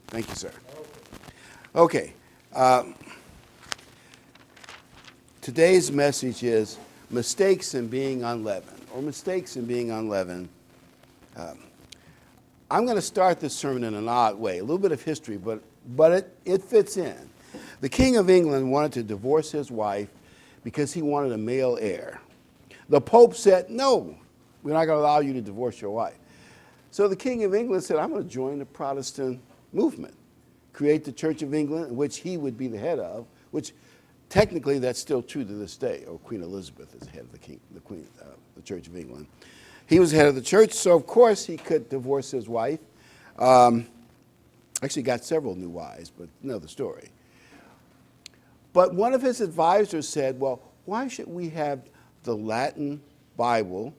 Thank you, sir. Okay. Today's message is mistakes in being unleavened, or mistakes in being unleavened. I'm going to start this sermon in an odd way, a little bit of history, but it fits in. The King of England wanted to divorce his wife because he wanted a male heir. The Pope said, no, we're not going to allow you to divorce your wife. So the King of England said, I'm going to join the Protestant movement, create the Church of England, which he would be the head of, which technically that's still true to this day, or Queen Elizabeth is the head of the Church of England. He was head of the church, so of course he could divorce his wife. Actually got several new wives, but another story. But one of his advisors said, well, why should we have the Latin Bible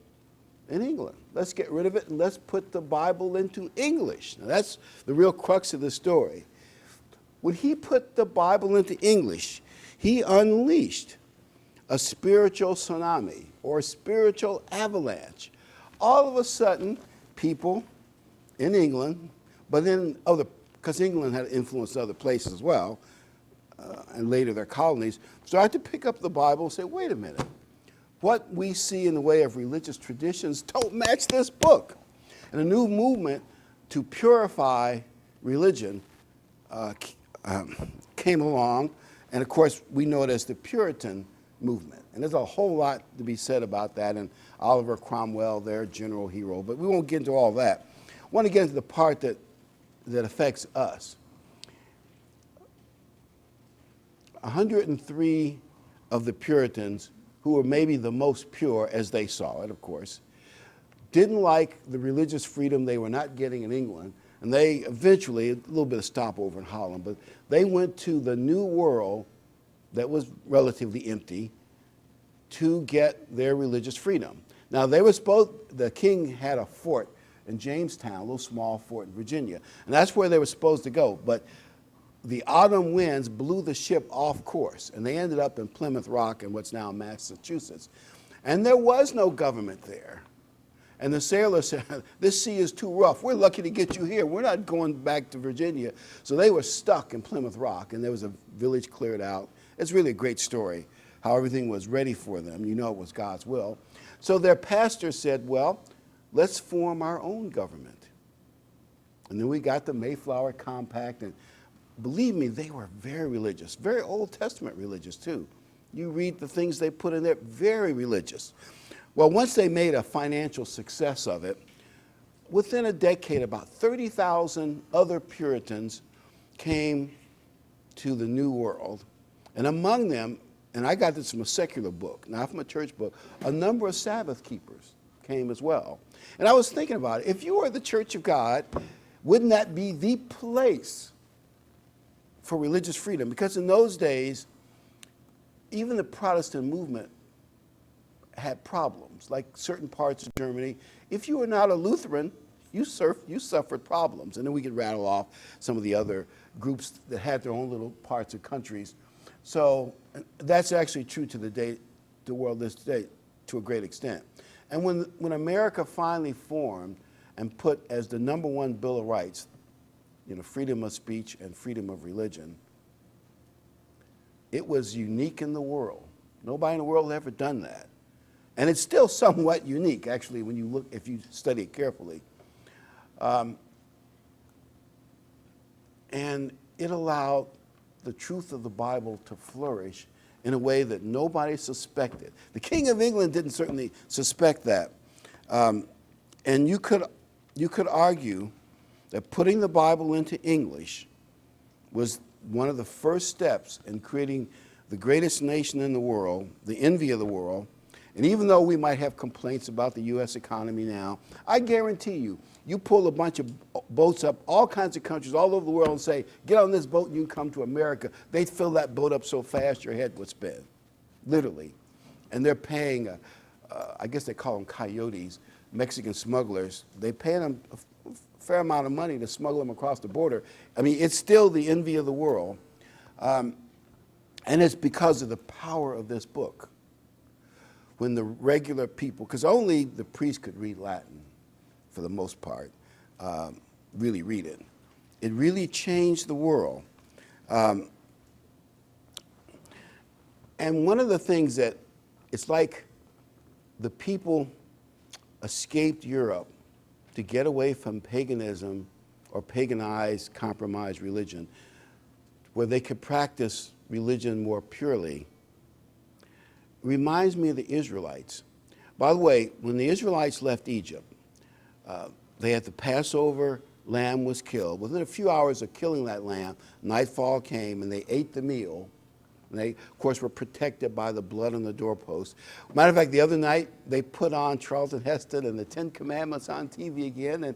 in England? Let's get rid of it and let's put the Bible into English. Now that's the real crux of the story. When he put the Bible into English, he unleashed a spiritual tsunami or a spiritual avalanche. All of a sudden, people in England, but in other, because England had influenced other places as well, and later their colonies, started to pick up the Bible and say, wait a minute, what we see in the way of religious traditions don't match this book. And a new movement to purify religion came along, and of course we know it as the Puritan movement. And there's a whole lot to be said about that, and Oliver Cromwell, their general hero, but we won't get into all that. I want to get into the part that affects us. 103 of the Puritans, who were maybe the most pure as they saw it, of course, didn't like the religious freedom they were not getting in England, and they eventually, a little bit of stopover in Holland, but they went to the New World that was relatively empty to get their religious freedom. Now they were the king had a fort in Jamestown, a little small fort in Virginia, and that's where they were supposed to go, but the autumn winds blew the ship off course, and they ended up in Plymouth Rock in what's now Massachusetts. And there was no government there. And the sailors said, this sea is too rough. We're lucky to get you here. We're not going back to Virginia. So they were stuck in Plymouth Rock, and there was a village cleared out. It's really a great story, how everything was ready for them. You know it was God's will. So their pastor said, well, let's form our own government. And then we got the Mayflower Compact, and believe me, they were very religious, very Old Testament religious too. You read the things they put in there, very religious. Well, once they made a financial success of it, within a decade, about 30,000 other Puritans came to the New World. And among them, and I got this from a secular book, not from a church book, a number of Sabbath keepers came as well. And I was thinking about it. If you were the Church of God, wouldn't that be the place for religious freedom? Because in those days, even the Protestant movement had problems, like certain parts of Germany. If you were not a Lutheran, you suffered problems. And then we could rattle off some of the other groups that had their own little parts of countries. So that's actually true to the world this day to a great extent. And when America finally formed and put as the #1 Bill of Rights, freedom of speech and freedom of religion, it was unique in the world. Nobody in the world had ever done that. And it's still somewhat unique, actually, when you look, if you study it carefully. And it allowed the truth of the Bible to flourish in a way that nobody suspected. The King of England didn't certainly suspect that. And you could argue that putting the Bible into English was one of the first steps in creating the greatest nation in the world, the envy of the world. And even though we might have complaints about the U.S. economy now, I guarantee you pull a bunch of boats up, all kinds of countries all over the world, and say, get on this boat and you can come to America. They'd fill that boat up so fast your head would spin, literally. And they're paying, I guess they call them coyotes, Mexican smugglers. They pay them a fair amount of money to smuggle them across the border. I mean, it's still the envy of the world. And it's because of the power of this book. When the regular people, because only the priests could read Latin for the most part, really read it. It really changed the world. And one of the things that it's like the people escaped Europe to get away from paganism or paganized, compromised religion, where they could practice religion more purely. Reminds me of the Israelites. By the way, when the Israelites left Egypt, they had the Passover lamb was killed. Within a few hours of killing that lamb, nightfall came and they ate the meal. And they, of course, were protected by the blood on the doorpost. Matter of fact, the other night, they put on Charlton Heston and the Ten Commandments on TV again. And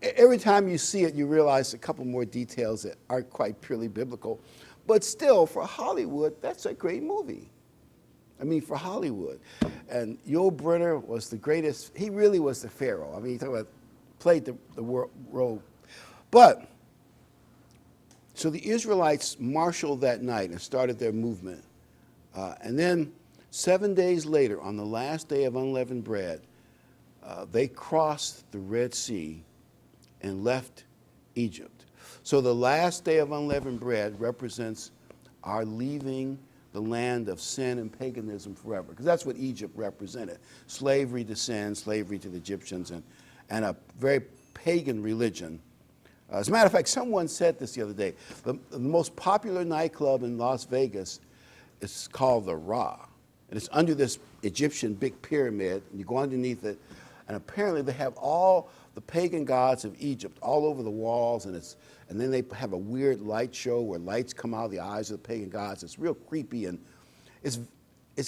every time you see it, you realize a couple more details that aren't quite purely biblical. But still, for Hollywood, that's a great movie. I mean, for Hollywood. And Yul Brynner was the greatest. He really was the Pharaoh. I mean, you talk about played the role. But, so the Israelites marshaled that night and started their movement. And then 7 days later, on the last day of unleavened bread, they crossed the Red Sea and left Egypt. So the last day of unleavened bread represents our leaving the land of sin and paganism forever, because that's what Egypt represented. Slavery to sin, slavery to the Egyptians, and a very pagan religion. As a matter of fact, someone said this the other day. The most popular nightclub in Las Vegas is called the Ra. And it's under this Egyptian big pyramid, and you go underneath it, and apparently they have all the pagan gods of Egypt all over the walls, and then they have a weird light show where lights come out of the eyes of the pagan gods. It's real creepy, and it's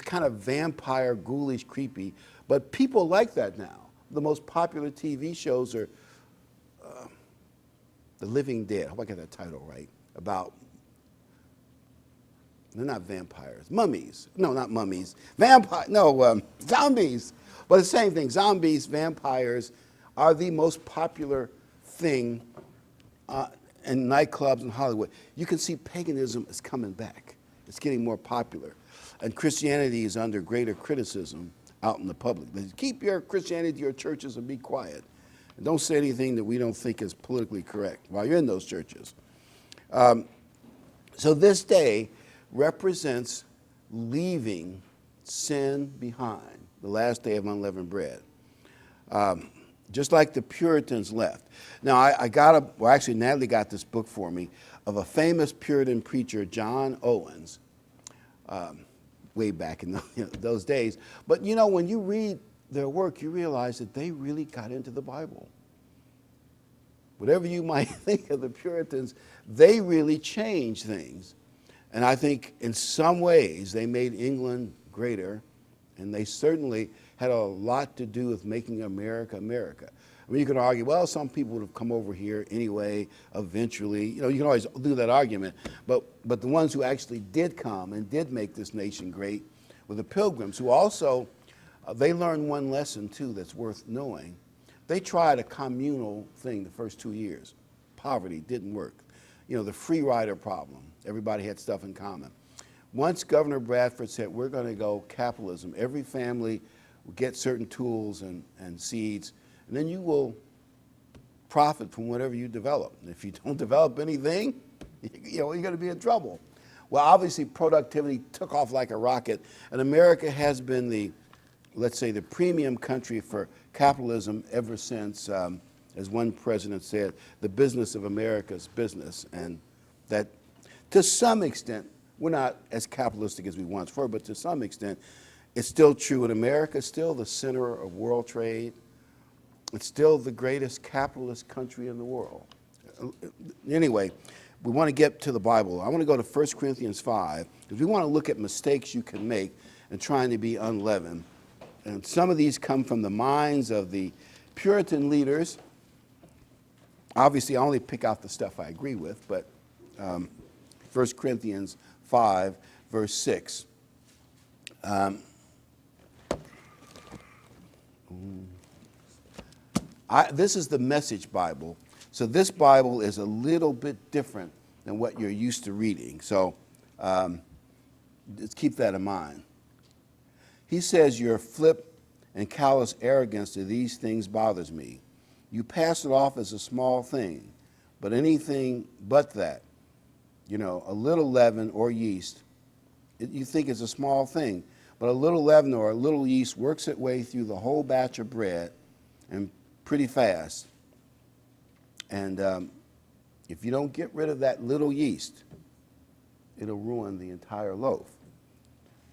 kind of vampire, ghoulish, creepy, but people like that now. The most popular TV shows are The Living Dead. I hope I get that title right. About, they're not vampires, mummies. No, not mummies. Zombies. But the same thing, zombies, vampires are the most popular thing in nightclubs in Hollywood. You can see paganism is coming back. It's getting more popular. And Christianity is under greater criticism out in the public. Keep your Christianity to your churches and be quiet. And don't say anything that we don't think is politically correct while you're in those churches. So this day represents leaving sin behind, the last day of unleavened bread. Just like the Puritans left. Now, actually Natalie got this book for me of a famous Puritan preacher, John Owens, way back in those days. But you know, when you read their work, you realize that they really got into the Bible. Whatever you might think of the Puritans, they really changed things. And I think in some ways they made England greater, and they certainly had a lot to do with making America America. I mean, you could argue, well, some people would have come over here anyway, eventually. You know, you can always do that argument. But the ones who actually did come and did make this nation great were the Pilgrims, who also, they learned one lesson, too, that's worth knowing. They tried a communal thing the first 2 years. Poverty didn't work. You know, the free rider problem. Everybody had stuff in common. Once Governor Bradford said, we're going to go capitalism, every family will get certain tools and seeds, and then you will profit from whatever you develop. And if you don't develop anything, you're going to be in trouble. Well, obviously, productivity took off like a rocket, and America has been the, let's say, the premium country for capitalism ever since, as one president said, the business of America's business. And that, to some extent, we're not as capitalistic as we once were, but to some extent, it's still true. And America is still the center of world trade. It's still the greatest capitalist country in the world. Anyway, we want to get to the Bible. I want to go to 1 Corinthians 5, because we want to look at mistakes you can make in trying to be unleavened. And some of these come from the minds of the Puritan leaders. Obviously, I only pick out the stuff I agree with, but 1 Corinthians 5, verse 6. This is the Message Bible. So this Bible is a little bit different than what you're used to reading. So just keep that in mind. He says, your flip and callous arrogance to these things bothers me. You pass it off as a small thing, But anything but that, you know, a little leaven or yeast, you think it's a small thing, but a little leaven or a little yeast works its way through the whole batch of bread and pretty fast. And if you don't get rid of that little yeast, it'll ruin the entire loaf.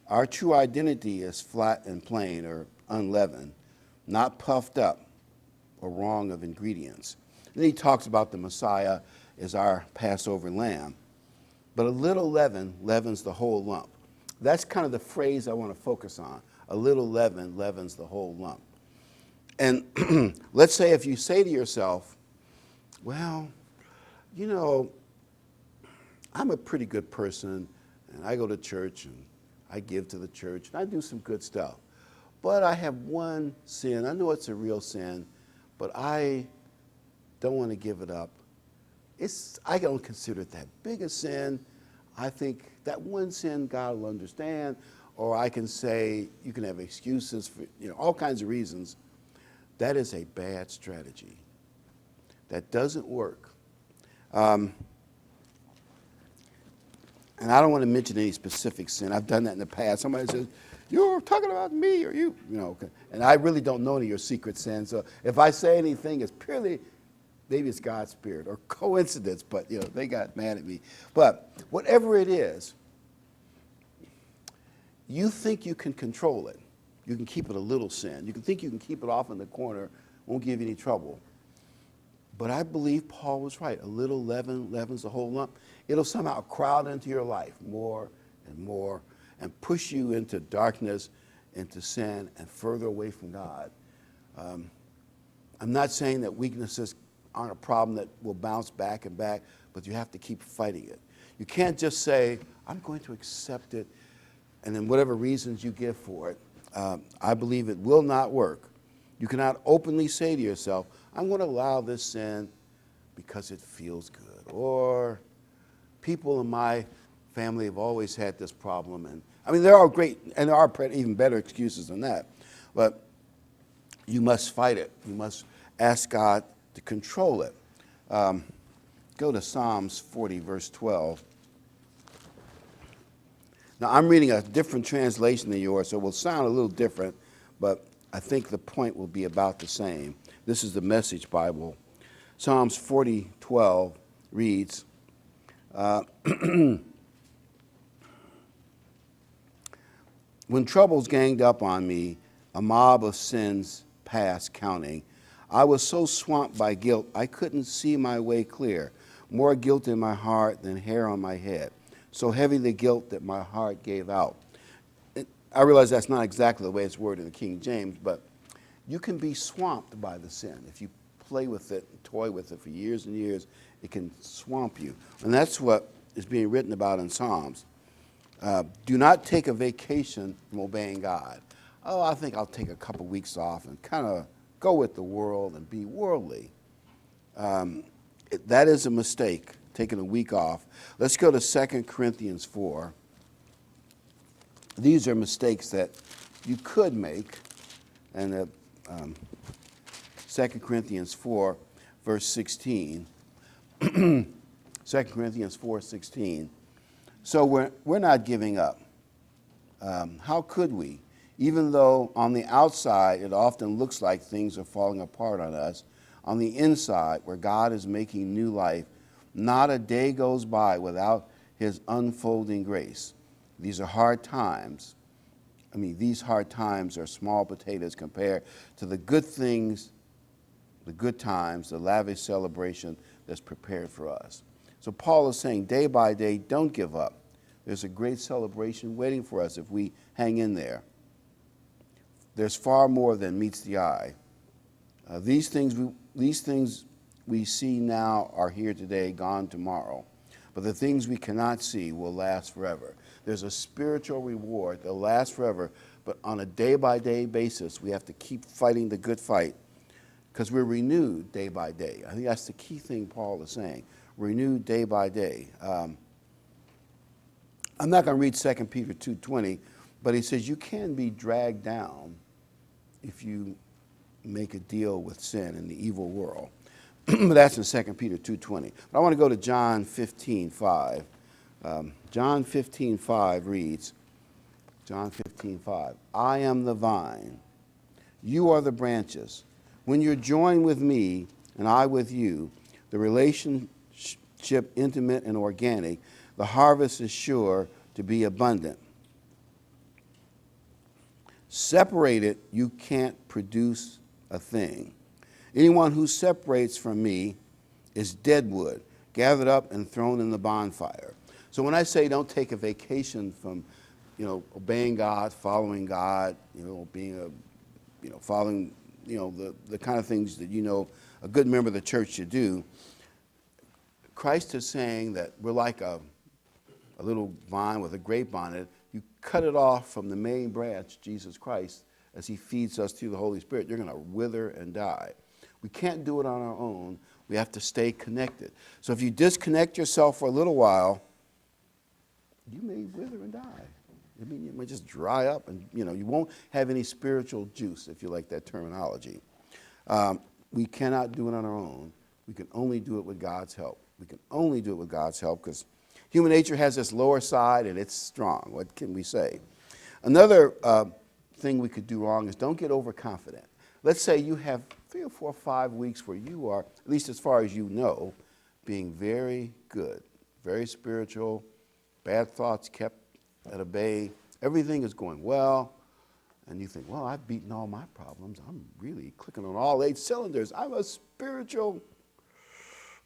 Our true identity is flat and plain or unleavened, not puffed up or wrong of ingredients. And he talks about the Messiah as our Passover lamb. But a little leaven leavens the whole lump. That's kind of the phrase I want to focus on. A little leaven leavens the whole lump. And let's say if you say to yourself, well, you know, I'm a pretty good person, and I go to church, and I give to the church, and I do some good stuff. But I have one sin. I know it's a real sin, but I don't want to give it up. I don't consider it that big a sin. I think that one sin God will understand. Or I can say, you can have excuses for, you know, all kinds of reasons. That is a bad strategy. That doesn't work. And I don't want to mention any specific sin. I've done that in the past. Somebody says, you're talking about me, or you know. And I really don't know any of your secret sins. So if I say anything, it's purely, maybe it's God's spirit or coincidence, but you know, they got mad at me. But whatever it is, you think you can control it. You can keep it a little sin. You can think you can keep it off in the corner, won't give you any trouble. But I believe Paul was right. A little leaven leavens the whole lump. It'll somehow crowd into your life more and push you into darkness, into sin, and further away from God. I'm not saying that weaknesses aren't a problem that will bounce back and back, but you have to keep fighting it. You can't just say, I'm going to accept it, and then whatever reasons you give for it, I believe it will not work. You cannot openly say to yourself, I'm going to allow this sin because it feels good. Or people in my family have always had this problem. And I mean, there are great, and there are even better excuses than that. But you must fight it. You must ask God to control it. Go to Psalms 40, verse 12. Now, I'm reading a different translation than yours, so it will sound a little different, but I think the point will be about the same. This is the Message Bible. Psalms 40:12 reads, when troubles ganged up on me, a mob of sins past counting, I was so swamped by guilt I couldn't see my way clear. More guilt in my heart than hair on my head. So heavy the guilt that my heart gave out. I realize that's not exactly the way it's worded in the King James, but you can be swamped by the sin. If you play with it, toy with it for years and years, it can swamp you. And that's what is being written about in Psalms. Do not take a vacation from obeying God. Oh, I think I'll take a couple weeks off and kind of go with the world and be worldly. That is a mistake, taking a week off. Let's go to 2 Corinthians 4. These are mistakes that you could make. And 2 Corinthians 4, verse 16. 2 Corinthians 4:16. So we're not giving up. How could we? Even though on the outside it often looks like things are falling apart on us, on the inside where God is making new life, not a day goes by without his unfolding grace. These are hard times. These hard times are small potatoes compared to the good things, the good times, the lavish celebration that's prepared for us. So Paul is saying, day by day, don't give up. There's a great celebration waiting for us if we hang in there. There's far more than meets the eye. These things we see now are here today, gone tomorrow. But the things we cannot see will last forever. There's a spiritual reward that lasts forever, but on a day-by-day basis, we have to keep fighting the good fight because we're renewed day by day. I think that's the key thing Paul is saying, renewed day by day. I'm not going to read 2 Peter 2:20, but he says you can be dragged down if you make a deal with sin in the evil world. That's in 2 Peter 2:20. But I want to go to John 15:5. John 15:5 reads, John 15:5, I am the vine, you are the branches. When you're joined with me and I with you, the relationship intimate and organic, the harvest is sure to be abundant. Separated, you can't produce a thing. Anyone who separates from me is dead wood, gathered up and thrown in the bonfire. So when I say don't take a vacation from, obeying God, following God, being following, the kind of things that a good member of the church should do, Christ is saying that we're like a little vine with a grapevine on it. You cut it off from the main branch, Jesus Christ, as he feeds us through the Holy Spirit, you're going to wither and die. We can't do it on our own. We have to stay connected. So if you disconnect yourself for a little while, you may wither and die. I mean, you might just dry up and, you won't have any spiritual juice, if you like that terminology. We cannot do it on our own. We can only do it with God's help. We can only do it with God's help because human nature has this lower side and it's strong. What can we say? Another thing we could do wrong is don't get overconfident. Let's say you have 3 or 4 or 5 weeks where you are, at least as far as you know, being very good, very spiritual, bad thoughts kept at a bay, everything is going well, and you think, well, I've beaten all my problems. I'm really clicking on all 8 cylinders. I'm a spiritual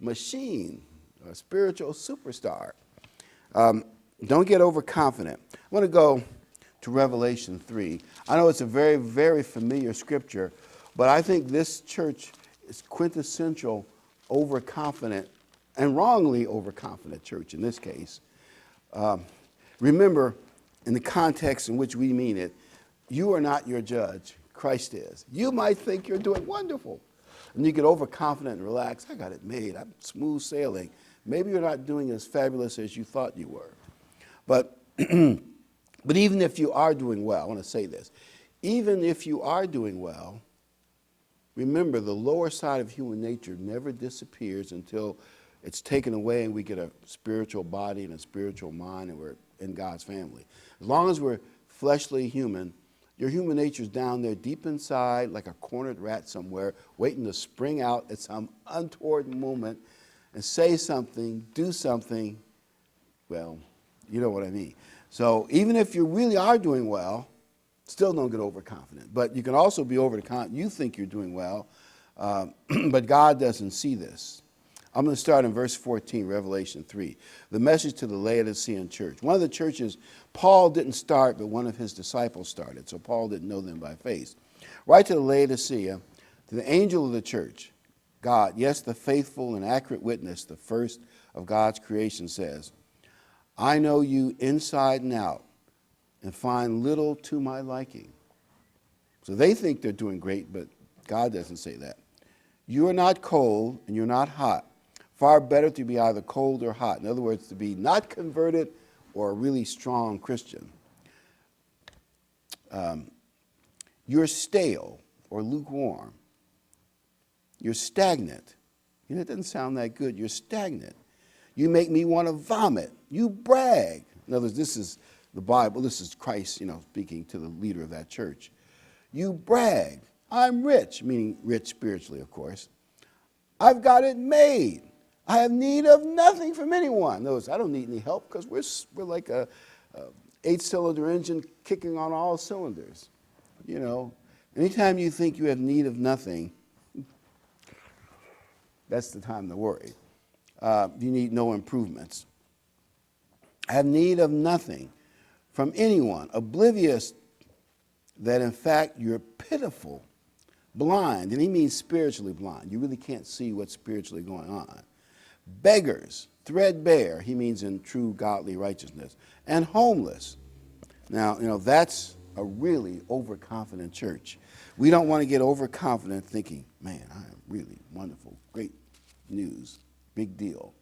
machine, a spiritual superstar. Don't get overconfident. I want to go to Revelation 3. I know it's a very, very familiar scripture, but I think this church is quintessential overconfident and wrongly overconfident church in this case. Remember, in the context in which we mean it, you are not your judge. Christ is. You might think you're doing wonderful. And you get overconfident and relax. I got it made. I'm smooth sailing. Maybe you're not doing as fabulous as you thought you were. But, but even if you are doing well, I want to say this. Even if you are doing well, remember the lower side of human nature never disappears until it's taken away and we get a spiritual body and a spiritual mind and we're in God's family. As long as we're fleshly human, your human nature's down there deep inside like a cornered rat somewhere waiting to spring out at some untoward moment and say something, do something. Well, you know what I mean. So even if you really are doing well, still don't get overconfident. But you can also be overconfident. You think you're doing well, but God doesn't see this. I'm going to start in verse 14, Revelation 3. The message to the Laodicean church. One of the churches, Paul didn't start, but one of his disciples started. So Paul didn't know them by face. Write to the Laodicea, to the angel of the church, God, yes, the faithful and accurate witness, the first of God's creation says, I know you inside and out and find little to my liking. So they think they're doing great, but God doesn't say that. You are not cold and you're not hot. Far better to be either cold or hot. In other words, to be not converted or a really strong Christian. You're stale or lukewarm. You're stagnant. It doesn't sound that good. You're stagnant. You make me want to vomit. You brag. In other words, this is the Bible. This is Christ, speaking to the leader of that church. You brag. I'm rich, meaning rich spiritually, of course. I've got it made. I have need of nothing from anyone. Notice, I don't need any help because we're like a 8-cylinder engine kicking on all cylinders. Anytime you think you have need of nothing, that's the time to worry. You need no improvements. I have need of nothing from anyone, oblivious that in fact you're pitiful, blind, and he means spiritually blind. You really can't see what's spiritually going on. Beggars, threadbare, he means in true godly righteousness, and homeless. Now, that's a really overconfident church. We don't want to get overconfident thinking, man, I am really wonderful, great news, big deal.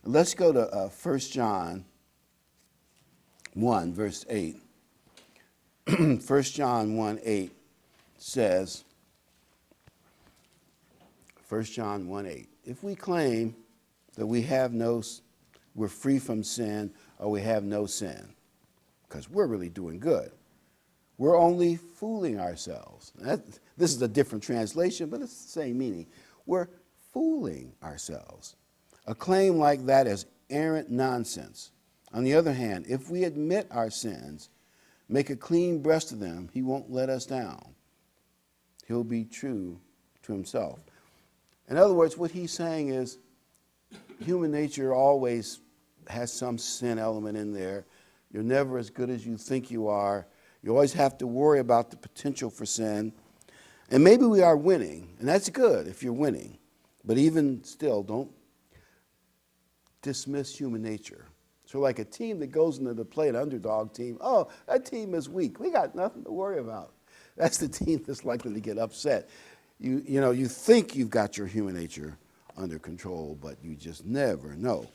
Let's go to 1 John 1, verse 8. 1 John 1:8 says, 1 John 1:8, if we claim that we're free from sin or we have no sin, because we're really doing good, we're only fooling ourselves. This is a different translation, but it's the same meaning. We're fooling ourselves. A claim like that is arrant nonsense. On the other hand, if we admit our sins, make a clean breast of them, he won't let us down. He'll be true to himself. In other words, what he's saying is human nature always has some sin element in there. You're never as good as you think you are. You always have to worry about the potential for sin. And maybe we are winning, and that's good if you're winning. But even still, don't dismiss human nature. So like a team that goes into the play, an underdog team, oh, that team is weak. We got nothing to worry about. That's the team that's likely to get upset. You think you've got your human nature under control, but you just never know.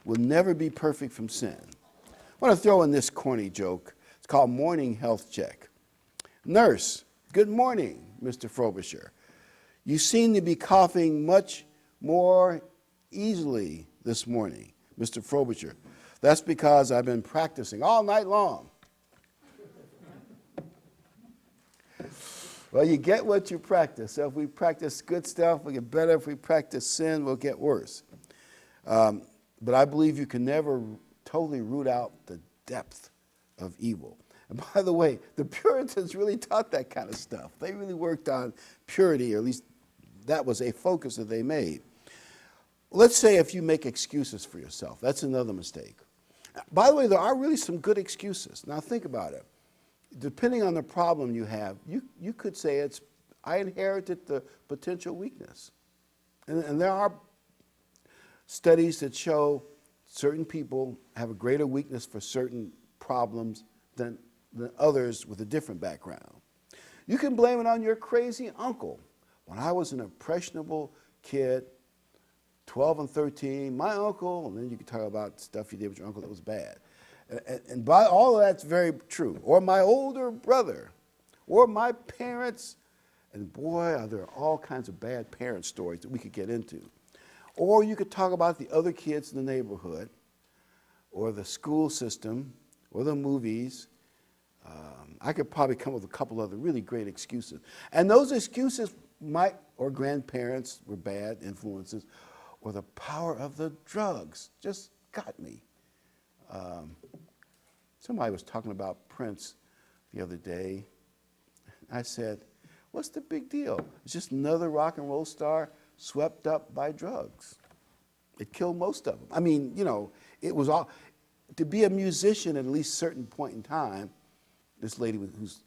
We'll never be perfect from sin. I want to throw in this corny joke. It's called morning health check. Nurse, good morning, Mr. Frobisher. You seem to be coughing much more easily this morning, Mr. Frobisher. That's because I've been practicing all night long. Well, you get what you practice. So if we practice good stuff, we'll get better. If we practice sin, we'll get worse. But I believe you can never totally root out the depth of evil. And by the way, the Puritans really taught that kind of stuff. They really worked on purity, or at least that was a focus that they made. Let's say if you make excuses for yourself. That's another mistake. By the way, there are really some good excuses. Now think about it. Depending on the problem you have, you could say I inherited the potential weakness. And there are studies that show certain people have a greater weakness for certain problems than others with a different background. You can blame it on your crazy uncle. When I was an impressionable kid, 12 and 13, my uncle, and then you can talk about stuff you did with your uncle that was bad. And by all of that's very true. Or my older brother, or my parents, and boy, are there all kinds of bad parent stories that we could get into. Or you could talk about the other kids in the neighborhood, or the school system, or the movies. I could probably come up with a couple other really great excuses. And those excuses or grandparents were bad influences, or the power of the drugs just got me. Somebody was talking about Prince the other day. I said, what's the big deal? It's just another rock and roll star swept up by drugs. It killed most of them. I mean, it was all, to be a musician at least a certain point in time, this lady whose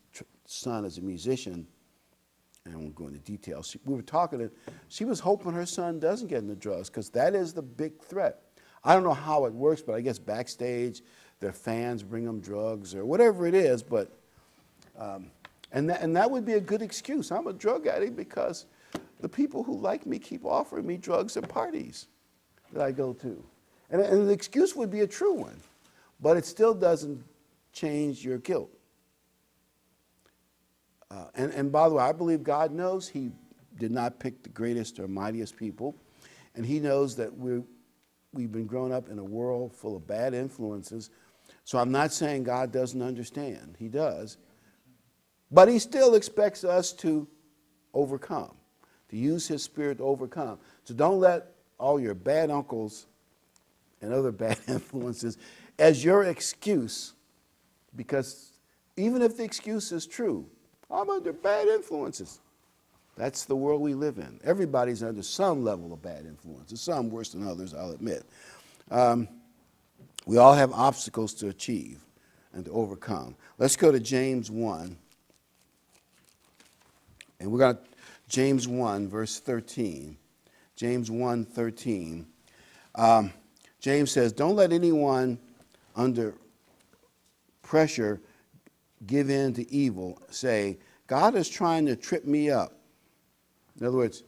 son is a musician, and I won't go into details, we were talking, and she was hoping her son doesn't get into drugs, because that is the big threat. I don't know how it works, but I guess backstage, their fans bring them drugs or whatever it is, but, and that would be a good excuse. I'm a drug addict because the people who like me keep offering me drugs at parties that I go to. And the excuse would be a true one, but it still doesn't change your guilt. And by the way, I believe God knows he did not pick the greatest or mightiest people, and he knows that we've been growing up in a world full of bad influences. So I'm not saying God doesn't understand. He does. But he still expects us to overcome, to use his Spirit to overcome. So don't let all your bad uncles and other bad influences as your excuse, because even if the excuse is true, I'm under bad influences. That's the world we live in. Everybody's under some level of bad influences, some worse than others, I'll admit. We all have obstacles to achieve and to overcome. Let's go to James 1. And we're going to, James 1, verse 13. James 1, 13. James says, don't let anyone under pressure give in to evil, say, God is trying to trip me up. In other words,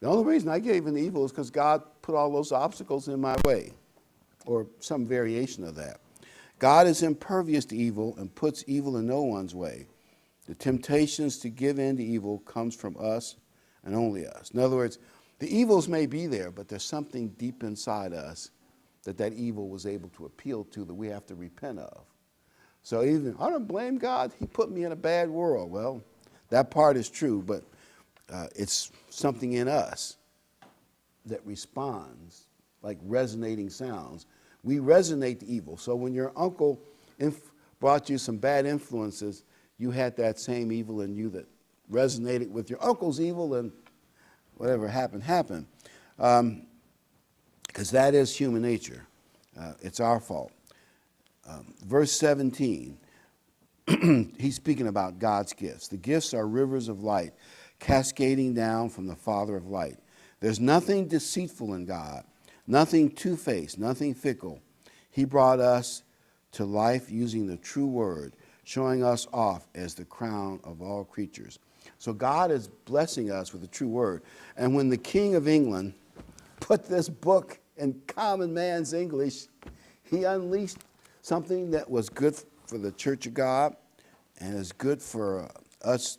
the only reason I gave in to evil is because God put all those obstacles in my way, or some variation of that. God is impervious to evil and puts evil in no one's way. The temptations to give in to evil comes from us and only us. In other words, The evils may be there, but there's something deep inside us that evil was able to appeal to that we have to repent of. So even, I don't blame God, he put me in a bad world. Well, that part is true, but it's something in us that responds like resonating sounds. We resonate the evil. So when your uncle brought you some bad influences, you had that same evil in you that resonated with your uncle's evil, and whatever happened, happened. Because that is human nature. It's our fault. Verse 17, he's speaking about God's gifts. The gifts are rivers of light cascading down from the Father of light. There's nothing deceitful in God, nothing two-faced, nothing fickle. He brought us to life using the true word, showing us off as the crown of all creatures. So God is blessing us with the true word. And when the King of England put this book in common man's English, he unleashed something that was good for the Church of God and is good for us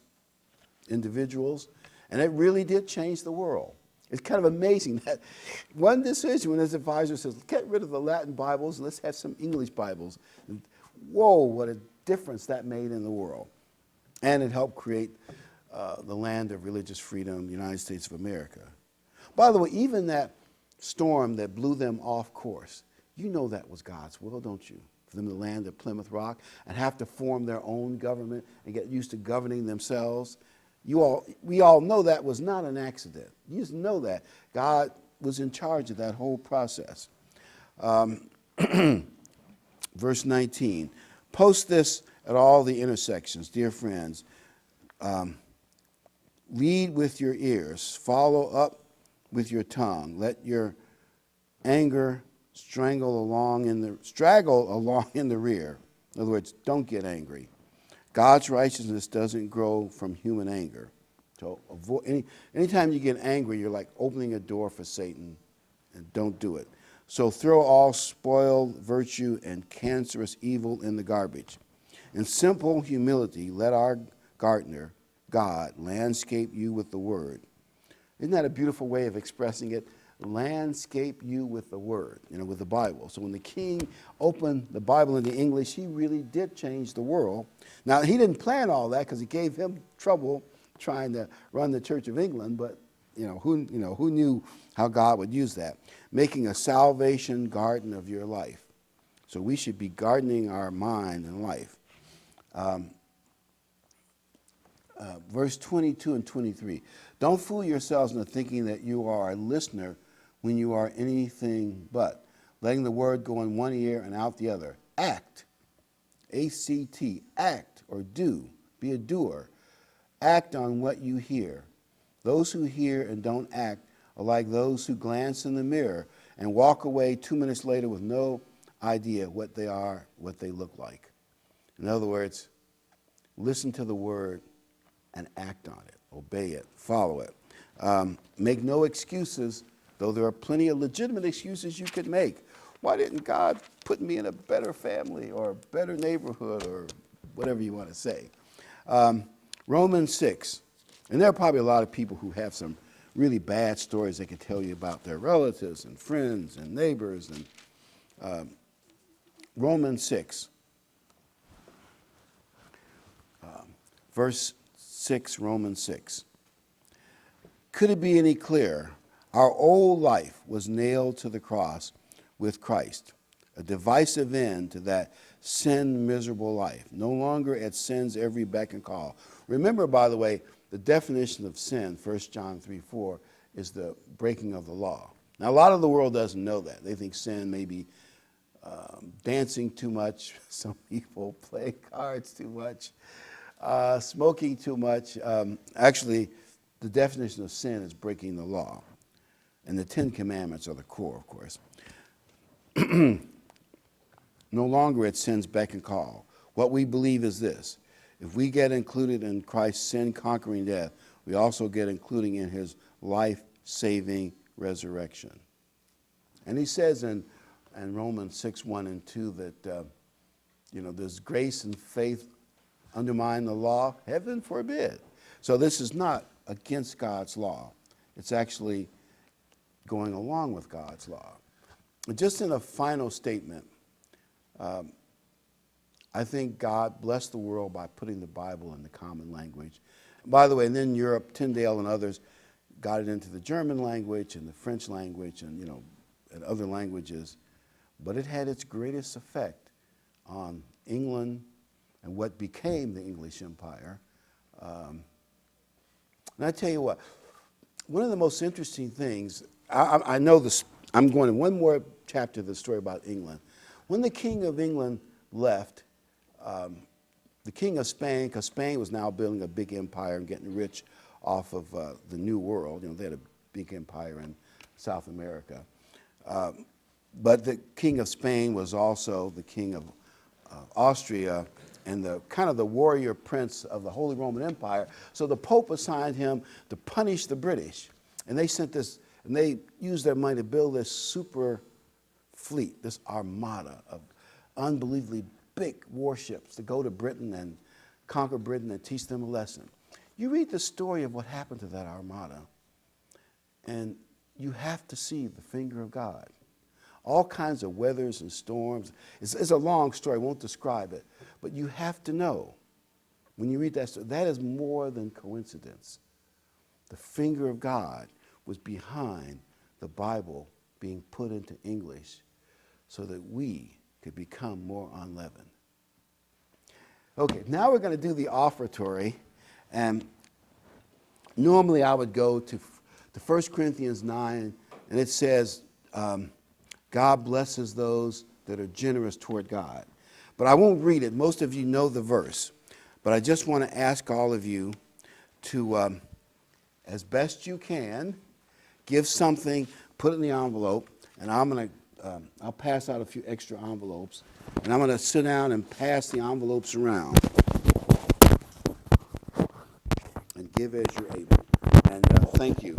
individuals. And it really did change the world. It's kind of amazing that one decision when his advisor says, get rid of the Latin Bibles and let's have some English Bibles. And whoa, what a difference that made in the world. And it helped create the land of religious freedom, the United States of America. By the way, even that storm that blew them off course, you know that was God's will, don't you? For them to land at Plymouth Rock and have to form their own government and get used to governing themselves. We all know that was not an accident. You just know that. God was in charge of that whole process. Verse 19, post this at all the intersections, dear friends. Lead with your ears, follow up with your tongue. Let your anger straggle along in the rear. In other words, don't get angry. God's righteousness doesn't grow from human anger. So anytime you get angry, you're like opening a door for Satan, and don't do it. So throw all spoiled virtue and cancerous evil in the garbage. In simple humility, let our gardener, God, landscape you with the word. Isn't that a beautiful way of expressing it? Landscape you with the word, with the Bible. So when the king opened the Bible into English, he really did change the world. Now, he didn't plan all that because it gave him trouble trying to run the Church of England, but who knew how God would use that? Making a salvation garden of your life. So we should be gardening our mind and life. Verse 22 and 23. Don't fool yourselves into thinking that you are a listener when you are anything but, letting the word go in one ear and out the other. Act, A-C-T, act or do, be a doer. Act on what you hear. Those who hear and don't act are like those who glance in the mirror and walk away 2 minutes later with no idea what they are, what they look like. In other words, listen to the word and act on it, obey it, follow it. Make no excuses, though there are plenty of legitimate excuses you could make. Why didn't God put me in a better family or a better neighborhood or whatever you want to say? Romans 6, and there are probably a lot of people who have some really bad stories they could tell you about their relatives and friends and neighbors. And Romans 6, verse 6, Romans 6. Could it be any clearer? Our old life was nailed to the cross with Christ, a divisive end to that sin-miserable life, no longer at sin's every beck and call. Remember, by the way, the definition of sin, 1 John 3:4, is the breaking of the law. Now, a lot of the world doesn't know that. They think sin may be dancing too much, some people play cards too much, smoking too much. Actually, the definition of sin is breaking the law. And the 10 Commandments are the core, of course. No longer at sin's beck and call. What we believe is this. If we get included in Christ's sin-conquering death, we also get included in his life-saving resurrection. And he says in Romans 6:1 and 2 that, does grace and faith undermine the law? Heaven forbid. So this is not against God's law. It's actually going along with God's law. Just in a final statement, I think God blessed the world by putting the Bible in the common language. By the way, and then Europe, Tyndale and others got it into the German language and the French language and, and other languages. But it had its greatest effect on England and what became the English Empire. And I tell you what, one of the most interesting things, I know this, I'm going to one more chapter of the story about England. When the King of England left, the King of Spain, because Spain was now building a big empire and getting rich off of the New World. They had a big empire in South America. But the King of Spain was also the King of Austria and the kind of the warrior prince of the Holy Roman Empire. So the Pope assigned him to punish the British. And they sent this, and they used their money to build this super fleet, this armada of unbelievably big warships to go to Britain and conquer Britain and teach them a lesson. You read the story of what happened to that armada, and you have to see the finger of God. All kinds of weathers and storms. It's a long story, I won't describe it. But you have to know, when you read that story, that is more than coincidence. The finger of God was behind the Bible being put into English so that we could become more unleavened. Okay, now we're going to do the offertory. And normally I would go to 1 Corinthians 9, and it says, God blesses those that are generous toward God. But I won't read it. Most of you know the verse. But I just want to ask all of you to, as best you can, give something, put it in the envelope, and I'll pass out a few extra envelopes, and I'm going to sit down and pass the envelopes around and give as you're able. And thank you.